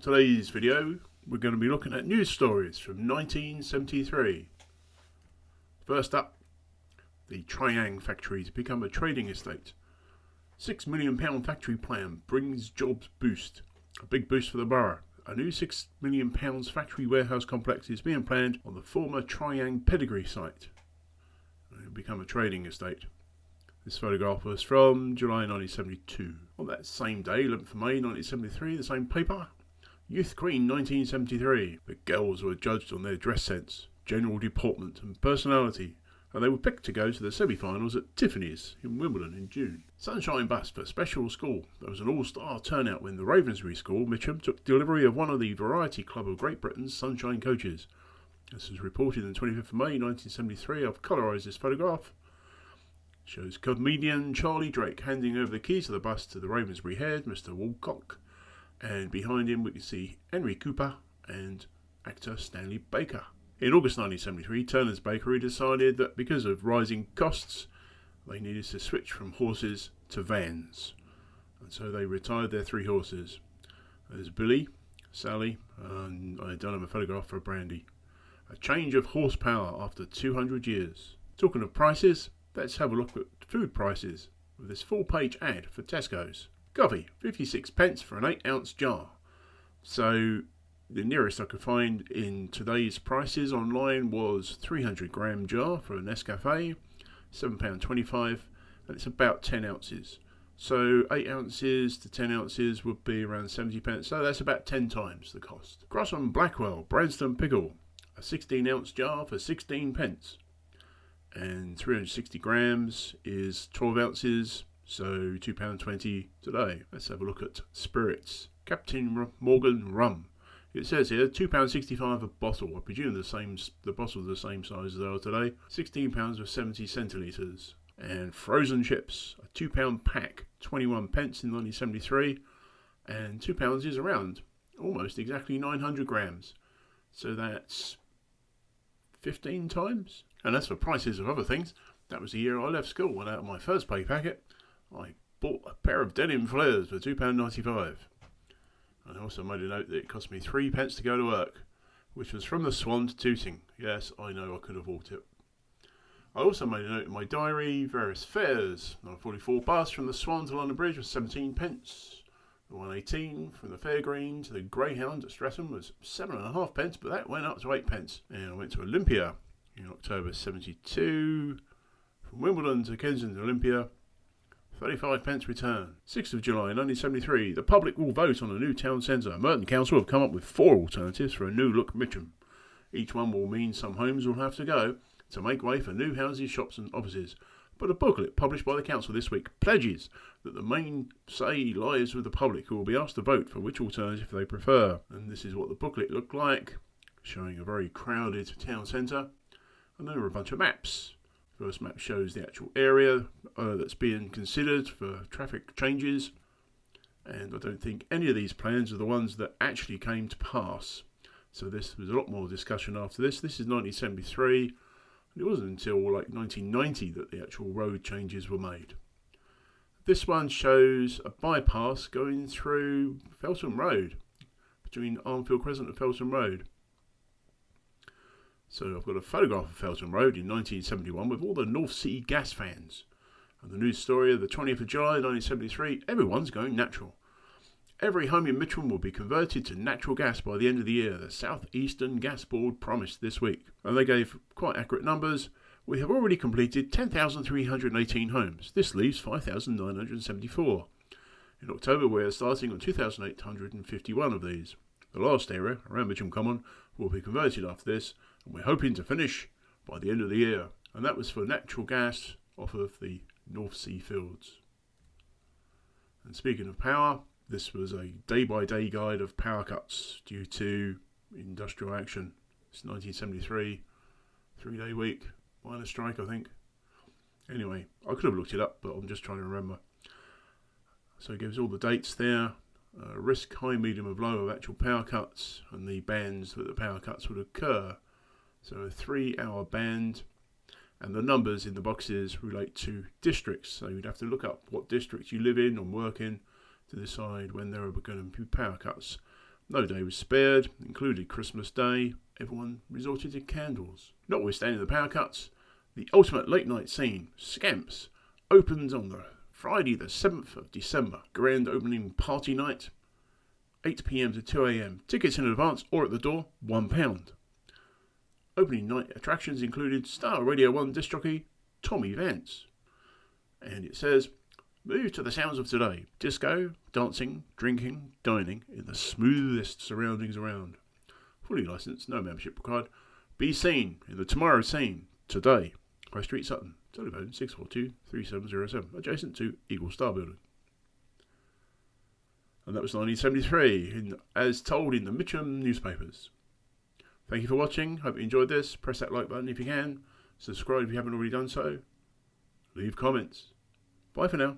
Today's video, we're going to be looking at news stories from 1973. First up, the Triang factory to become a trading estate. £6 million factory plan brings jobs boost. A big boost for the borough. A new £6 million factory warehouse complex is being planned on the former Triang pedigree site. It will become a trading estate. This photograph was from July 1972. On that same day, 11th of May 1973, the same paper, Youth Queen 1973. The girls were judged on their dress sense, general deportment and personality, and they were picked to go to the semi-finals at Tiffany's in Wimbledon in June. Sunshine bus for special school. There was an all-star turnout when the Ravensbury school, Mitcham, took delivery of one of the Variety Club of Great Britain's Sunshine coaches. This was reported on 25th of May 1973. I've colourised this photograph. It shows comedian Charlie Drake handing over the keys of the bus to the Ravensbury head, Mr. Woolcock. And behind him we can see Henry Cooper and actor Stanley Baker. In August 1973, Turner's Bakery decided that because of rising costs, they needed to switch from horses to vans. And so they retired their 3 horses. There's Billy, Sally, and I've done him a photograph for Brandy. A change of horsepower after 200 years. Talking of prices, let's have a look at food prices with this full-page ad for Tesco's. Coffee, 56 pence for an 8-ounce jar. So the nearest I could find in today's prices online was 300-gram jar for a Nescafe, £7.25, and it's about 10 ounces. So 8 ounces to 10 ounces would be around 70 pence, so that's about 10 times the cost. Cross on Blackwell, Branston Pickle, a 16-ounce jar for 16 pence. And 360 grams is 12 ounces, so £2.20 today. Let's have a look at spirits. Captain Morgan rum. It says here £2.65 a bottle. I presume the bottles are the same size as they are today. £16 with 70 centilitres. And frozen chips, a £2 pack, 21 pence in 1973, and £2 is around almost exactly 900 grams. So that's 15 times. And as for prices of other things, that was the year I left school, and out of my first pay packet, I bought a pair of Denim flares for £2.95. And I also made a note that it cost me 3 pence to go to work, which was from the Swan to Tooting. Yes, I know I could have walked it. I also made a note in my diary, various fares. The 44 bus from the Swan to London Bridge was 17 pence. The 118 from the Fairgreen to the Greyhound at Streatham was 7.5 pence, but that went up to 8 pence. And I went to Olympia in October 72. From Wimbledon to Kensington Olympia, 35 pence return. 6th of July 1973, the public will vote on a new town centre. Merton Council have come up with 4 alternatives for a new look Mitcham. Each one will mean some homes will have to go to make way for new houses, shops and offices. But a booklet published by the council this week pledges that the main say lies with the public, who will be asked to vote for which alternative they prefer. And this is what the booklet looked like, showing a very crowded town centre. And there are a bunch of maps. First map shows the actual area that's being considered for traffic changes, and I don't think any of these plans are the ones that actually came to pass. So this was a lot more discussion after this. This is 1973, and it wasn't until like 1990 that the actual road changes were made. This one shows a bypass going through Feltham Road, between Armfield Crescent and Feltham Road. So I've got a photograph of Feltham Road in 1971 with all the North Sea gas fans. And the news story of the 20th of July 1973, everyone's going natural. Every home in Mitcham will be converted to natural gas by the end of the year, the South Eastern Gas Board promised this week. And they gave quite accurate numbers. We have already completed 10,318 homes. This leaves 5,974. In October we are starting on 2,851 of these. The last area, around Mitcham Common, will be converted after this, and we're hoping to finish by the end of the year. And that was for natural gas off of the North Sea fields. And speaking of power, this was a day-by-day guide of power cuts due to industrial action. It's 1973, 3-day week, minor strike I think. Anyway, I could have looked it up, but I'm just trying to remember. So it gives all the dates there. Risk, high, medium and low of actual power cuts, and the bands that the power cuts would occur. So a 3-hour band, and the numbers in the boxes relate to districts, so you'd have to look up what districts you live in and work in to decide when there are going to be power cuts. No day was spared, including Christmas Day. Everyone resorted to candles. Notwithstanding the power cuts, the ultimate late night scene, Scamps, opens on the Friday the 7th of December. Grand opening party night, 8 p.m. to 2 a.m. Tickets in advance or at the door, £1. Opening night attractions included star Radio 1 disc jockey Tommy Vance. And it says, move to the sounds of today. Disco, dancing, drinking, dining in the smoothest surroundings around. Fully licensed, no membership required. Be seen in the Tomorrow Scene today. High Street, Sutton. Telephone 642-3707. Adjacent to Eagle Star Building. And that was 1973, as told in the Mitcham newspapers. Thank you for watching. Hope you enjoyed this. Press that like button if you can. Subscribe if you haven't already done so. Leave comments. Bye for now.